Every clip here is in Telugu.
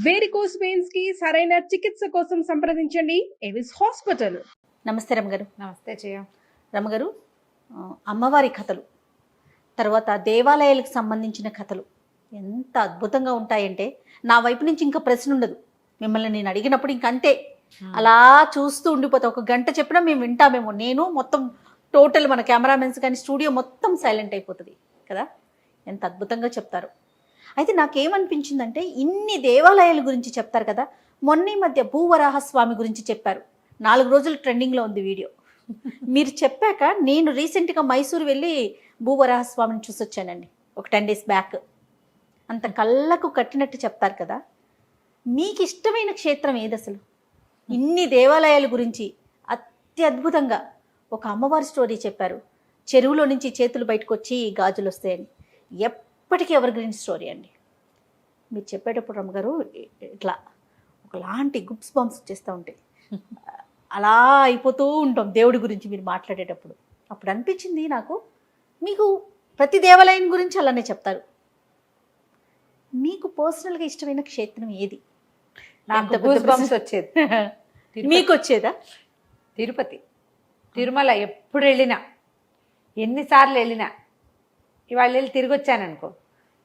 వేరికోస్ వెయిన్స్ కి సరైన చికిత్స కోసం సంప్రదించండి ఎవిస్ హాస్పిటల్. నమస్తే రమగారు. నమస్తే జయ. రమగారు, అమ్మవారి కథలు తర్వాత దేవాలయాలకు సంబంధించిన కథలు ఎంత అద్భుతంగా ఉంటాయంటే నా వైపు నుంచి ఇంకా ప్రశ్న ఉండదు. మిమ్మల్ని నేను అడిగినప్పుడు ఇంకంతే అలా చూస్తూ ఉండిపోతా. ఒక గంట చెప్పినా మేము వింటామేమో. నేను మొత్తం టోటల్ మన కెమెరామెన్స్ కానీ స్టూడియో మొత్తం సైలెంట్ అయిపోతుంది కదా, ఎంత అద్భుతంగా చెప్తారు. అయితే నాకేమనిపించిందంటే ఇన్ని దేవాలయాల గురించి చెప్తారు కదా, మొన్న మధ్య భూవరాహస్వామి గురించి చెప్పారు. 4 రోజులు ట్రెండింగ్లో ఉంది వీడియో. మీరు చెప్పాక నేను రీసెంట్గా మైసూరు వెళ్ళి భూవరాహస్వామిని చూసి వచ్చానండి, ఒక 10 days బ్యాక్. అంత కళ్ళకు కట్టినట్టు చెప్తారు కదా. మీకు ఇష్టమైన క్షేత్రం ఏది అసలు? ఇన్ని దేవాలయాల గురించి అత్యద్భుతంగా ఒక అమ్మవారి స్టోరీ చెప్పారు. చెరువులో నుంచి చేతులు బయటకు వచ్చి గాజులు వస్తాయని. ఎప్పటికీ ఎవర్ గ్రీన్ స్టోరీ అండి. మీరు చెప్పేటప్పుడు రమ్మగారు ఇట్లా ఒకలాంటి గుప్స్ బంప్స్ చేస్తూ ఉంటాయి. అలా అయిపోతూ ఉంటాం దేవుడి గురించి మీరు మాట్లాడేటప్పుడు. అప్పుడు అనిపించింది నాకు, మీకు ప్రతి దేవాలయం గురించి అలానే చెప్తారు. మీకు పర్సనల్గా ఇష్టమైన క్షేత్రం ఏది? నాకు గూస్ బంప్స్ వచ్చేది. మీకు వచ్చేదా? తిరుపతి, తిరుమల. ఎప్పుడు వెళ్ళినా, ఎన్నిసార్లు వెళ్ళినా, ఇవాళ వెళ్ళి తిరిగి వచ్చాననుకో,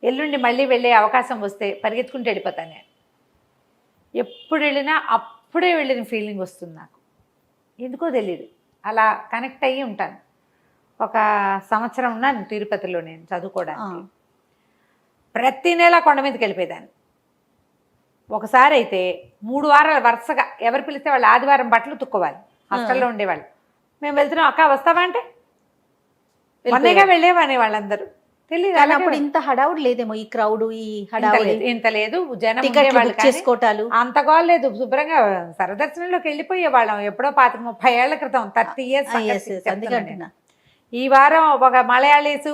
ఎల్లుండి మళ్ళీ వెళ్ళే అవకాశం వస్తే పరిగెత్తుకుంటూ వెళ్ళిపోతాను నేను. ఎప్పుడు వెళ్ళినా అప్పుడే వెళ్ళిన ఫీలింగ్ వస్తుంది నాకు. ఎందుకో తెలియదు, అలా కనెక్ట్ అయ్యి ఉంటాను. ఒక సంవత్సరం ఉన్నాను తిరుపతిలో నేను చదువుకోవడానికి. ప్రతి నెల కొండ మీదకి వెళ్ళిపోయేదాన్ని. ఒకసారి అయితే 3 వారాలు వరుసగా ఎవరు పిలిస్తే వాళ్ళు ఆదివారం బట్టలు తుక్కోవాలి. హాస్టల్లో ఉండేవాళ్ళు. మేము వెళ్తున్నాం, అక్క వస్తావా అంటే మొన్నగా వెళ్ళేవాని వాళ్ళందరూ. తెలియదు అప్పుడు ఇంత హడావుడు లేదేమో, ఈ క్రౌడ్ ఈ హడావుడు ఇంత లేదు. జనం చేసుకోవటాలు అంత గోలేదు. శుభ్రంగా సరదర్శనంలోకి వెళ్ళిపోయే వాళ్ళం ఎప్పుడో 30 ఏళ్ల క్రితం, 30 years. ఈ వారం ఒక మలయాళీస్,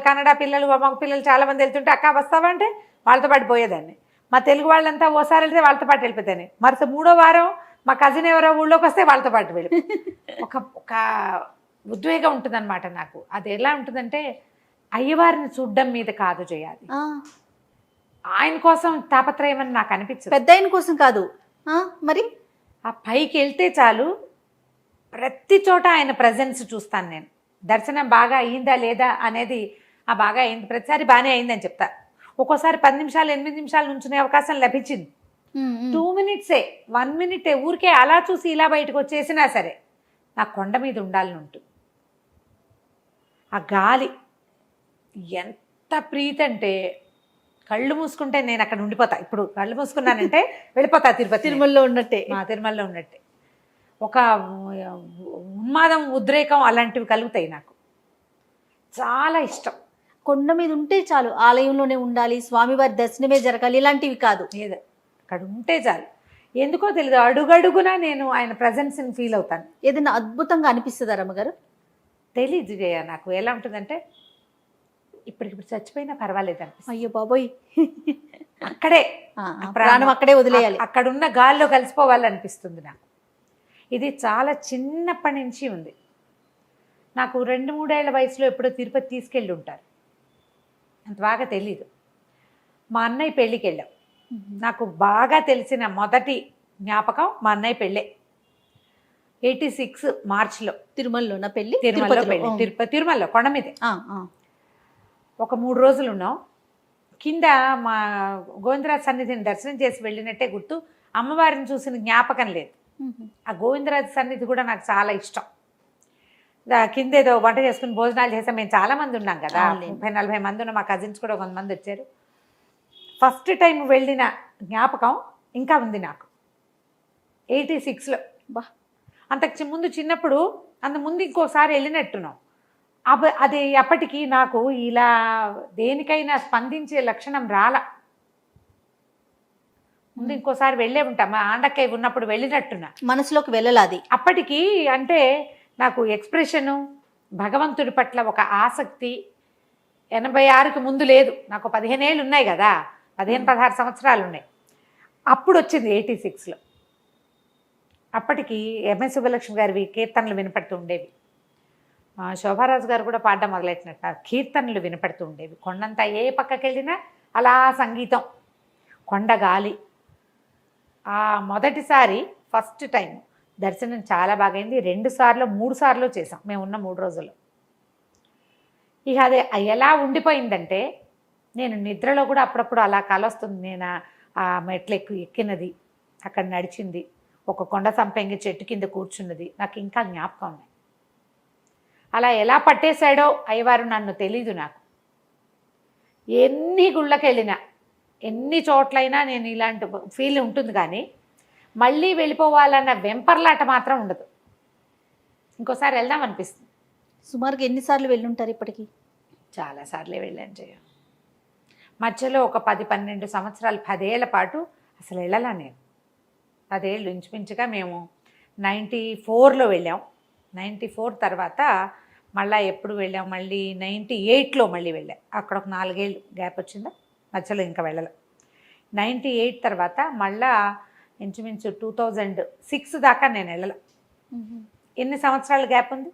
కన్నడ పిల్లలు, మగ పిల్లలు చాలా మంది వెళ్తుంటే అక్క వస్తావా అంటే వాళ్ళతో పాటు పోయేదాన్ని. మా తెలుగు వాళ్ళంతా ఓసారి వెళ్తే వాళ్ళతో పాటు వెళ్ళిపోతాను. మరుస 3వ వారం మా కజిన్ ఎవరో ఊళ్ళోకి వస్తే వాళ్ళతో పాటు వెళ్ళి ఒక ఉద్వేగం ఉంటుందన్నమాట నాకు. అది ఎలా ఉంటుందంటే, అయ్యవారిని చూడ్డం మీద కాదు చేయాలి, ఆయన కోసం తాపత్రయం అని నాకు అనిపించదు. పెద్ద ఆయన కోసం కాదు మరి. ఆ పైకి వెళ్తే చాలు, ప్రతి చోట ఆయన ప్రజెన్స్ చూస్తాను నేను. దర్శనం బాగా అయ్యిందా లేదా అనేది, బాగా అయింది, ప్రతిసారి బాగానే అయిందని చెప్తా. ఒక్కోసారి 10 నిమిషాలు 8 నిమిషాలు నుంచునే అవకాశం లభించింది. 2 minutes 1 minute ఊరికే అలా చూసి ఇలా బయటకు వచ్చేసినా సరే నాకు కొండ మీద ఉండాలని ఉంటుంది. ఆ గాలి ఎంత ప్రీతి అంటే, కళ్ళు మూసుకుంటే నేను అక్కడ ఉండిపోతా. ఇప్పుడు కళ్ళు మూసుకున్నానంటే వెళ్ళిపోతా తిరుపతి. తిరుమలలో ఉన్నట్టే, మా తిరుమలలో ఉన్నట్టే. ఒక ఉన్మాదం, ఉద్రేకం అలాంటివి కలుగుతాయి నాకు. చాలా ఇష్టం. కొండ మీద ఉంటే చాలు, ఆలయంలోనే ఉండాలి, స్వామివారి దర్శనమే జరగాలి, ఇలాంటివి కాదు. ఏదో అక్కడ ఉంటే చాలు. ఎందుకో తెలియదు, అడుగడుగునా నేను ఆయన ప్రజెన్స్ని ఫీల్ అవుతాను. ఏదైనా అద్భుతంగా అనిపిస్తుందా రమ్మగారు? తెలీదు జయ, నాకు ఎలా ఉంటుందంటే ఇప్పటికిప్పుడు చచ్చిపోయినా పర్వాలేదు అనిపిస్తుంది. అయ్యో బాబోయ్, అక్కడే ప్రాణం అక్కడే వదిలేయాలి, అక్కడున్న గాల్లో కలిసిపోవాలనిపిస్తుంది నాకు. ఇది చాలా చిన్నప్పటి నుంచి ఉంది నాకు. 2-3 ఏళ్ల వయసులో ఎప్పుడో తిరుపతి తీసుకెళ్ళి ఉంటారు, అంత బాగా తెలీదు. మా అన్నయ్య పెళ్ళికి వెళ్ళాం. నాకు బాగా తెలిసిన మొదటి జ్ఞాపకం మా అన్నయ్య పెళ్ళే. 86 మార్చిలో తిరుమలలో నా పెళ్ళి. తిరుమలలో కొండ మీదే. ఒక 3 రోజులు ఉన్నాం. కింద మా గోవిందరాజ సన్నిధిని దర్శనం చేసి వెళ్ళినట్టే గుర్తు. అమ్మవారిని చూసిన జ్ఞాపకం లేదు. ఆ గోవిందరాజ సన్నిధి కూడా నాకు చాలా ఇష్టం. కింద ఏదో వంట చేసుకుని భోజనాలు చేసాం. మేము చాలా మంది ఉన్నాం కదా, 30-40 మంది ఉన్నాం. మా కజిన్స్ కూడా కొంతమంది వచ్చారు. ఫస్ట్ టైం వెళ్ళిన జ్ఞాపకం ఇంకా ఉంది నాకు 86లో. అంతకు ముందు చిన్నప్పుడు, అంత ముందు ఇంకోసారి వెళ్ళినట్టున్నాం. అది అప్పటికి నాకు ఇలా దేనికైనా స్పందించే లక్షణం రాల. ముందు ఇంకోసారి వెళ్ళే ఉంటాం, మా ఆండక్కయ్య ఉన్నప్పుడు వెళ్ళినట్టున్నా, మనసులోకి వెళ్ళాలి. అప్పటికి అంటే నాకు ఎక్స్ప్రెషను, భగవంతుడి పట్ల ఒక ఆసక్తి 86కి ముందు లేదు. నాకు 15 ఏళ్ళు ఉన్నాయి కదా, 15-16 సంవత్సరాలు ఉన్నాయి. అప్పుడు వచ్చింది 86లో. అప్పటికి ఎంఎస్ సుబ్బలక్ష్మి గారివి కీర్తనలు వినపడుతూ ఉండేవి. శోభారాజు గారు కూడా పాడడం మొదలెట్టినట్టు కీర్తనలు వినపడుతూ ఉండేవి. కొండంతా ఏ పక్కకి వెళ్ళినా అలా సంగీతం, కొండ గాలి, ఆ మొదటిసారి ఫస్ట్ టైం దర్శనం చాలా బాగా అయింది. 2 సార్లు 3 సార్లు చేసాం మేము ఉన్న 3 రోజులు. ఇక అది ఎలా ఉండిపోయిందంటే నేను నిద్రలో కూడా అప్పుడప్పుడు అలా కలొస్తుంది. నేను ఆ మెట్లు ఎక్కినది, అక్కడ నడిచింది, ఒక కొండ సంపెంగ చెట్టు కింద కూర్చున్నది నాకు ఇంకా జ్ఞాపకం ఉన్నాయి. అలా ఎలా పట్టేశాడో అయ్యవారు నన్ను తెలీదు. నాకు ఎన్ని గుళ్ళకి వెళ్ళినా ఎన్ని చోట్లైనా నేను ఇలాంటి ఫీల్ ఉంటుంది, కానీ మళ్ళీ వెళ్ళిపోవాలన్న వెంపర్లాట మాత్రం ఉండదు. ఇంకోసారి వెళ్దాం అనిపిస్తుంది. సుమారుగా ఎన్నిసార్లు వెళ్ళుంటారు ఇప్పటికి? చాలాసార్లే వెళ్ళాను జయ. మధ్యలో ఒక 10-12 సంవత్సరాలు 10 ఏళ్ల పాటు అసలు వెళ్ళాలా నేను. 10 ఏళ్ళు ఇంచుమించుగా మేము 94లో వెళ్ళాం. 94 తర్వాత మళ్ళీ ఎప్పుడు వెళ్ళాం, మళ్ళీ 98లో మళ్ళీ వెళ్ళాం. అక్కడ ఒక 4 ఏళ్ళు గ్యాప్ వచ్చిందా, మధ్యలో ఇంకా వెళ్ళాలి. 98 తర్వాత మళ్ళా ఇంచుమించు 2006 దాకా నేను వెళ్ళాల. ఎన్ని సంవత్సరాల గ్యాప్ ఉంది,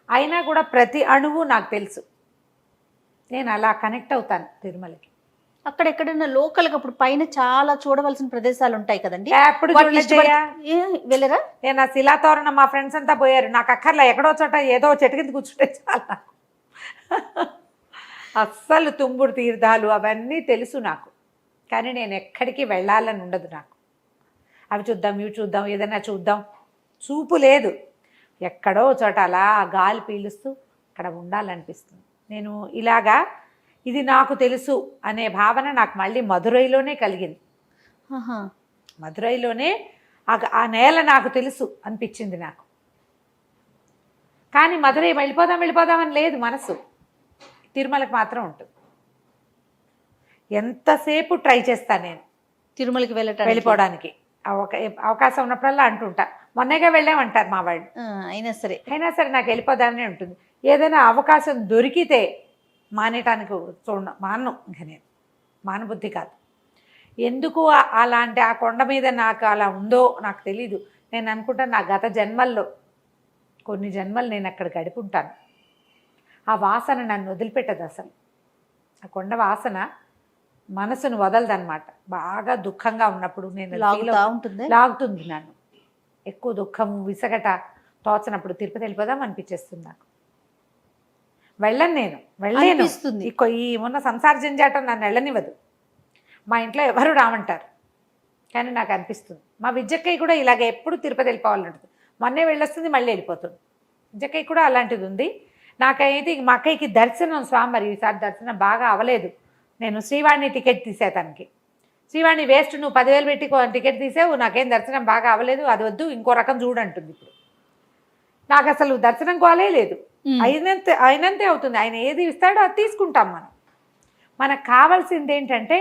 అయినా కూడా ప్రతి అణువు నాకు తెలుసు. నేను అలా కనెక్ట్ అవుతాను తిరుమలకి. అక్కడ ఎక్కడైనా లోకల్గా అప్పుడు పైన చాలా చూడవలసిన ప్రదేశాలు ఉంటాయి కదండి, అప్పుడు వెళ్ళరా? నేను ఆ శిలాతోరణం మా ఫ్రెండ్స్ అంతా పోయారు, నాకు అక్కర్లా, ఎక్కడో చోట ఏదో చెట్టు కింద కూర్చుంటే చాలా. అస్సలు తుంబుడు తీర్థాలు అవన్నీ తెలుసు నాకు, కానీ నేను ఎక్కడికి వెళ్ళాలని ఉండదు నాకు. అవి చూద్దాం ఇవి చూద్దాం ఏదైనా చూద్దాం చూపు లేదు. ఎక్కడో చోట అలా గాలి పీలుస్తూ అక్కడ ఉండాలనిపిస్తుంది. నేను ఇలాగా ఇది నాకు తెలుసు అనే భావన నాకు మళ్ళీ మధురైలోనే కలిగింది. మధురైలోనే ఆ నేల నాకు తెలుసు అనిపించింది నాకు. కానీ మధురై వెళ్ళిపోదామని లేదు మనసు, తిరుమలకి మాత్రం ఉంటుంది. ఎంతసేపు ట్రై చేస్తాను నేను తిరుమలకి వెళ్ళిపోవడానికి. అవకాశం ఉన్నప్పుడల్లా అంటుంటా, మొన్నగా వెళ్ళామంటారు మా వాళ్ళు. అయినా సరే నాకు వెళ్ళిపోదామని ఉంటుంది. ఏదైనా అవకాశం దొరికితే మానేటానికి మాను. ఇంకా నేను మానబుద్ధి కాదు. ఎందుకు అలాంటి ఆ కొండ మీద నాకు అలా ఉందో నాకు తెలీదు. నేను అనుకుంటాను నా గత జన్మల్లో కొన్ని జన్మలు నేను అక్కడ గడిపుంటాను. ఆ వాసన నన్ను వదిలిపెట్టదు అసలు. ఆ కొండ వాసన మనసును వదలదన్నమాట. బాగా దుఃఖంగా ఉన్నప్పుడు నేను లాగుతుంది నన్ను. ఎక్కువ దుఃఖము విసగట తోచనప్పుడు తిరుపతి వెళ్ళిపోదాం అనిపించేస్తుంది నాకు. వెళ్ళలేను. ఈ మొన్న సంసార జంజాటం నన్ను వెళ్ళనివ్వదు. మా ఇంట్లో ఎవరు రామంటారు, కానీ నాకు అనిపిస్తుంది. మా విద్యక్కయ్య కూడా ఇలాగ ఎప్పుడు తిరుపతి వెళ్ళిపోవాలంటుంది. మొన్నే వెళ్ళొస్తుంది మళ్ళీ వెళ్ళిపోతుంది. విద్యక్కయ్య కూడా అలాంటిది ఉంది. నాకైతే మా అక్కయ్యకి దర్శనం స్వామివారి ఈసారి దర్శనం బాగా అవ్వలేదు. నేను శ్రీవాణి టికెట్ తీసే తనకి. శ్రీవాణి వేస్ట్, నువ్వు 10,000 పెట్టి టికెట్ తీసావు, నాకేం దర్శనం బాగా అవ్వలేదు, అది వద్దు ఇంకో రకం చూడంటుంది. ఇప్పుడు నాకు అసలు దర్శనం కోలే లేదు. అయినంతే అవుతుంది. ఆయన ఏది ఇస్తాడో అది తీసుకుంటాం మనం. మనకు కావాల్సింది ఏంటంటే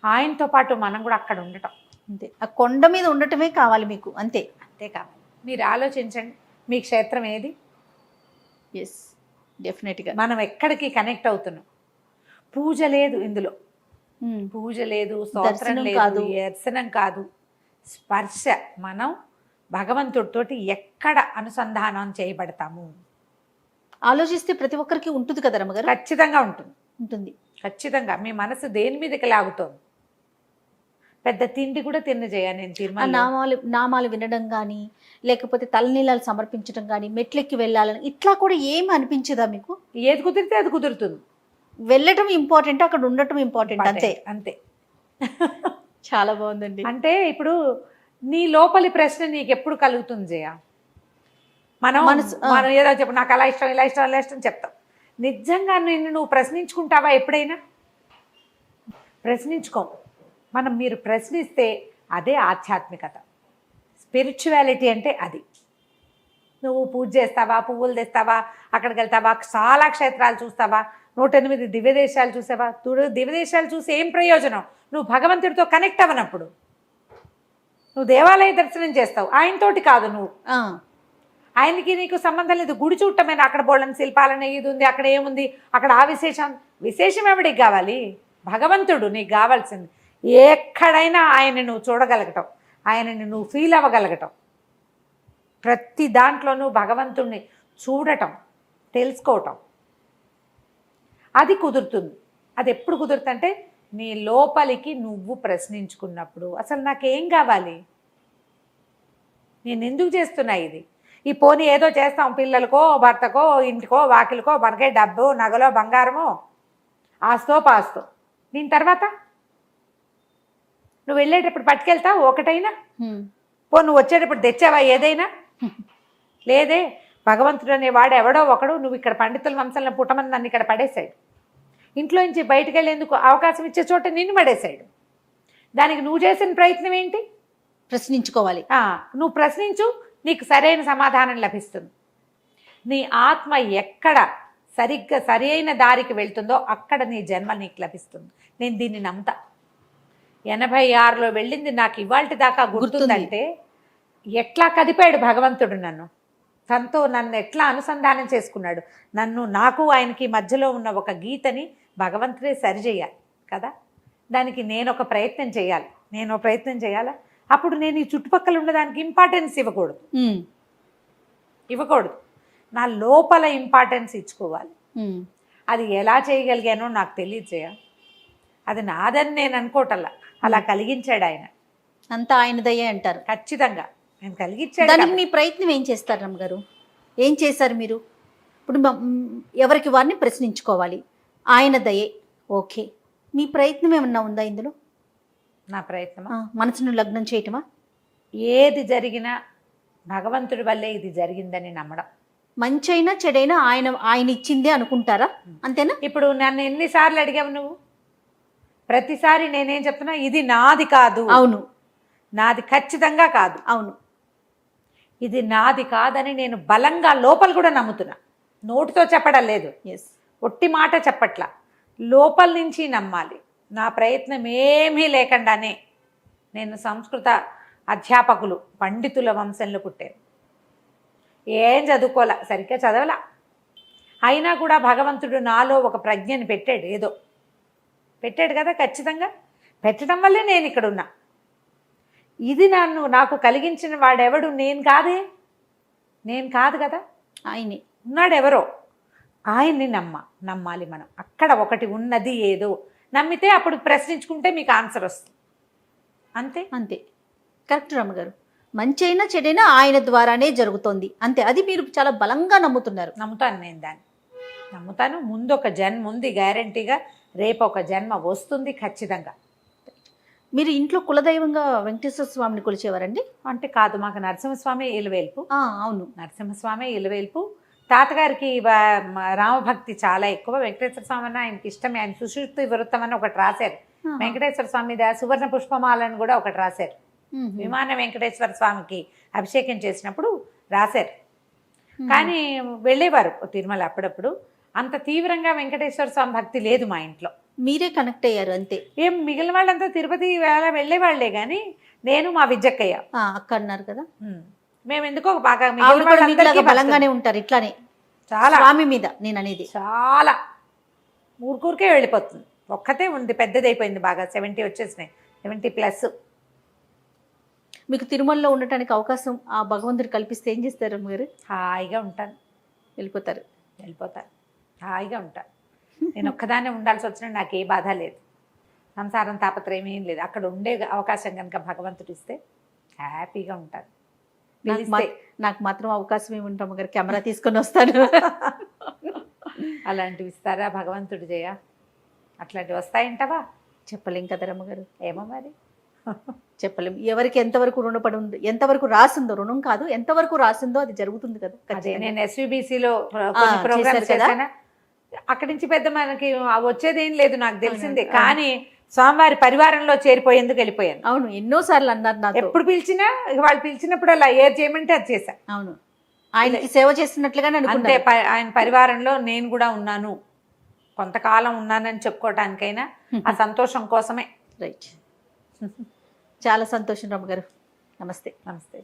ఆయనతో పాటు మనం కూడా అక్కడ ఉండటం. అంతే, ఆ కొండ మీద ఉండటమే కావాలి మీకు. అంతే కావాలి. మీరు ఆలోచించండి, మీ క్షేత్రం ఏది? ఎస్, డెఫినెట్గా. మనం ఎక్కడికి కనెక్ట్ అవుతున్నాం? పూజ లేదు ఇందులో, పూజ లేదు, స్తోత్రం లేదు, దర్శనం కాదు, స్పర్శ. మనం భగవంతుడితోటి ఎక్కడ అనుసంధానం చేయబడతాము ఆలోచిస్తే ప్రతి ఒక్కరికి ఉంటుంది కదా రమ్మగారు? ఖచ్చితంగా ఉంటుంది. ఖచ్చితంగా మీ మనసు దేని మీదకి లాగుతోంది? పెద్ద తిండి కూడా తిన్నజేయ నేను తిరుమల నామాలు వినడం కానీ, లేకపోతే తలనీలాలు సమర్పించడం కానీ, మెట్లెక్కి వెళ్ళాలని ఇట్లా కూడా ఏమి అనిపించదా మీకు? ఏది కుదిరితే అది కుదురుతుంది. వెళ్ళటం ఇంపార్టెంట్, అక్కడ ఉండటం ఇంపార్టెంట్. అంతే. చాలా బాగుందండి. అంటే ఇప్పుడు నీ లోపలి ప్రశ్న నీకు ఎప్పుడు కలుగుతుంది జయ? మనం ఏదో చెప్పు, నాకు అలా ఇష్టం ఇలా ఇష్టం అలా ఇష్టం చెప్తాం. నిజంగా నువ్వు ప్రశ్నించుకుంటావా ఎప్పుడైనా? ప్రశ్నించుకో. మీరు ప్రశ్నిస్తే అదే ఆధ్యాత్మికత. స్పిరిచువాలిటీ అంటే అది. నువ్వు పూజ చేస్తావా, పువ్వులు తెస్తావా, అక్కడికి వెళ్తావా, చాలా క్షేత్రాలు చూస్తావా, 108 దివ్యదేశాలు చూసావా? దివ్యదేశాలు చూసి ఏం ప్రయోజనం? నువ్వు భగవంతుడితో కనెక్ట్ అవ్వనప్పుడు. నువ్వు దేవాలయ దర్శనం చేస్తావు, ఆయనతోటి కాదు. నువ్వు ఆయనకి నీకు సంబంధం లేదు. గుడి చూడటమైన అక్కడ బోళ్ళని శిల్పాలని ఇది ఉంది, అక్కడ ఏముంది, అక్కడ ఆ విశేషం ఎవడికి కావాలి? భగవంతుడు నీకు కావాల్సింది. ఎక్కడైనా ఆయన్ని నువ్వు చూడగలగటం, ఆయనని నువ్వు ఫీల్ అవ్వగలగటం, ప్రతి దాంట్లోనూ భగవంతుడిని చూడటం, తెలుసుకోవటం, అది కుదురుతుంది. అది ఎప్పుడు కుదురుతుందంటే నీ లోపలికి నువ్వు ప్రశ్నించుకున్నప్పుడు అసలు నాకేం కావాలి, నేను ఎందుకు చేస్తున్నా ఇది, ఈ పోనీ ఏదో చేస్తాం పిల్లలకో భర్తకో ఇంటికో వాకిలకో మనకే డబ్బు నగలో బంగారమో ఆస్తో పాస్తో, దీని తర్వాత నువ్వు వెళ్ళేటప్పుడు పట్టుకెళ్తావు ఒకటైనా, నువ్వు వచ్చేటప్పుడు తెచ్చావా ఏదైనా, లేదే. భగవంతుడు అనేవాడు ఎవడో ఒకడు నువ్వు ఇక్కడ పండితుల వంశంలో పుట్టమని నన్ను ఇక్కడ పడేశాడు, ఇంట్లో నుంచి బయటకు వెళ్ళేందుకు అవకాశం ఇచ్చే చోట నిన్ను పడేశాడు, దానికి నువ్వు చేసిన ప్రయత్నం ఏంటి? ప్రశ్నించుకోవాలి. నువ్వు ప్రశ్నించు, నీకు సరైన సమాధానం లభిస్తుంది. నీ ఆత్మ ఎక్కడ సరిగ్గా సరి అయిన దారికి వెళ్తుందో అక్కడ నీ జన్మ నీకు లభిస్తుంది. నేను దీన్ని నమ్ముతా. 86లో వెళ్ళింది నాకు ఇవాళ దాకా గుర్తుందంటే ఎట్లా కదిపాడు భగవంతుడు నన్ను, తనతో నన్ను ఎట్లా అనుసంధానం చేసుకున్నాడు. నాకు ఆయనకి మధ్యలో ఉన్న ఒక గీతని భగవంతుడే సరిచేయాలి కదా, దానికి నేను ఒక ప్రయత్నం చేయాలా. అప్పుడు నేను ఈ చుట్టుపక్కల ఉన్నదానికి ఇంపార్టెన్స్ ఇవ్వకూడదు, నా లోపల ఇంపార్టెన్స్ ఇచ్చుకోవాలి. అది ఎలా చేయగలిగానో నాకు తెలియదు. అది నాదని నేను అనుకోవటల్లా, అలా కలిగించాడు ఆయన. అంతా ఆయనదయ్యే అంటారు. ఖచ్చితంగా నేను కలిగించాడు. దానికి మీ ప్రయత్నం ఏం చేస్తారు రమ్మగారు? ఏం చేశారు మీరు? ఇప్పుడు ఎవరికి వారిని ప్రశ్నించుకోవాలి, ఆయన దయే, ఓకే. మీ ప్రయత్నం ఏమన్నా ఉందా ఇందులో? నా ప్రయత్నం మనసును లగ్నం చేయటమా? ఏది జరిగినా భగవంతుడి వల్లే ఇది జరిగిందని నమ్మడం. మంచైనా చెడైనా ఆయన ఇచ్చిందే అనుకుంటారా? అంతేనా? ఇప్పుడు నన్ను ఎన్నిసార్లు అడిగావు నువ్వు? ప్రతిసారి నేనేం చెప్తున్నా, ఇది నాది కాదు. అవును, నాది ఖచ్చితంగా కాదు. అవును, ఇది నాది కాదని నేను బలంగా లోపల కూడా నమ్ముతున్నా. నోటితో చెప్పడం లేదు, ఒట్టి మాట చెప్పట్లా, లోపల నుంచి నమ్మాలి. నా ప్రయత్నం ఏమీ లేకుండానే నేను సంస్కృత అధ్యాపకులు పండితుల వంశంలో పుట్టాను. ఏం చదువుకోలే, సరిగ్గా చదవలా. అయినా కూడా భగవంతుడు నాలో ఒక ప్రజ్ఞని పెట్టాడు, ఏదో పెట్టాడు కదా. ఖచ్చితంగా పెట్టడం వల్లే నేను ఇక్కడ ఉన్నా. ఇది నాకు కలిగించిన వాడెవడు? నేను కాదు కదా, ఆయనే ఉన్నాడు ఎవరో. ఆయన్ని నమ్మాలి మనం. అక్కడ ఒకటి ఉన్నది ఏదో నమ్మితే అప్పుడు ప్రశ్నించుకుంటే మీకు ఆన్సర్ వస్తుంది. అంతే. కరెక్ట్ రమ్మగారు. మంచి అయినా చెడైనా ఆయన ద్వారానే జరుగుతోంది, అంతే. అది మీరు చాలా బలంగా నమ్ముతున్నారు. నమ్ముతాను, నేను దాన్ని నమ్ముతాను. ముందు ఒక జన్మ ఉంది గ్యారంటీగా, రేపు ఒక జన్మ వస్తుంది ఖచ్చితంగా. మీరు ఇంట్లో కులదైవంగా వెంకటేశ్వర స్వామిని కొలిచేవారండి? అంటే కాదు, మాకు నరసింహస్వామి ఇలవేల్పు. అవును, నరసింహస్వామి ఇలవేల్పు. తాతగారికి రామభక్తి చాలా ఎక్కువ. వెంకటేశ్వర స్వామి అన్న ఆయనకి ఇష్టమే. ఆయన సుశ్రుతి వృత్తం అని ఒకటి రాశారు. వెంకటేశ్వర స్వామి మీద సువర్ణ పుష్పమాలని కూడా ఒకటి రాశారు. విమాన వెంకటేశ్వర స్వామికి అభిషేకం చేసినప్పుడు రాశారు. కానీ వెళ్ళేవారు తిరుమల అప్పుడప్పుడు. అంత తీవ్రంగా వెంకటేశ్వర స్వామి భక్తి లేదు మా ఇంట్లో. మీరే కనెక్ట్ అయ్యారు అంతే. ఏం మిగిలిన వాళ్ళంతా తిరుపతి వెళ్ళేవాళ్లే కానీ నేను మా విజ్జక్కయ్య అక్క అన్నారు కదా, మేము ఎందుకో బాగా బలంగానే ఉంటారు. ఇట్లానే చాలా స్వామి మీద నేను అనేది చాలా ఊరికే వెళ్ళిపోతుంది. ఒక్కతే ఉంది, పెద్దదైపోయింది బాగా, 70 వచ్చేసినాయి, 70+. మీకు తిరుమలలో ఉండటానికి అవకాశం ఆ భగవంతుడు కల్పిస్తే ఏం చేస్తారు మీరు? హాయిగా ఉంటాను. వెళ్ళిపోతారు, హాయిగా ఉంటాను. నేను ఒక్కదాన్నే ఉండాల్సి వచ్చినా నాకు ఏ బాధ లేదు. సంసారం తాపత్రయం ఏం లేదు. అక్కడ ఉండే అవకాశం కనుక భగవంతుడు ఇస్తే హ్యాపీగా ఉంటాను. నాకు మాత్రం అవకాశం ఏముంటాము గారు, కెమెరా తీసుకొని వస్తాను. అలాంటివి ఇస్తారా భగవంతుడు? అట్లాంటివి వస్తాయంటావా? చెప్పలేం కదా రమ్మగారు. ఏమో మరి చెప్పలేం. ఎవరికి ఎంతవరకు రుణపడి ఉంది, ఎంతవరకు రాసిందో, రుణం కాదు ఎంతవరకు రాసిందో అది జరుగుతుంది కదా. అదే నేను SVBCలో కొన్ని ప్రోగ్రామ్స్ చేశాను. అక్కడి నుంచి పెద్ద మనకి వచ్చేది ఏం లేదు నాకు తెలిసిందే. కానీ స్వామివారి పరివారంలో చేరిపోయేందుకు వెళ్ళిపోయాను. అవును, ఎన్నోసార్లు అన్నారు నాకు. ఎప్పుడు పిలిచినా వాళ్ళు పిలిచినప్పుడు అలా ఏది చేయమంటే అది చేశాను. అవును, ఆయనకి సేవ చేస్తున్నట్లుగానే అంతే. ఆయన పరివారంలో నేను కూడా ఉన్నాను, కొంతకాలం ఉన్నానని చెప్పుకోవటానికైనా ఆ సంతోషం కోసమే. రైట్. చాలా సంతోషం రమ్మ గారు. నమస్తే. నమస్తే.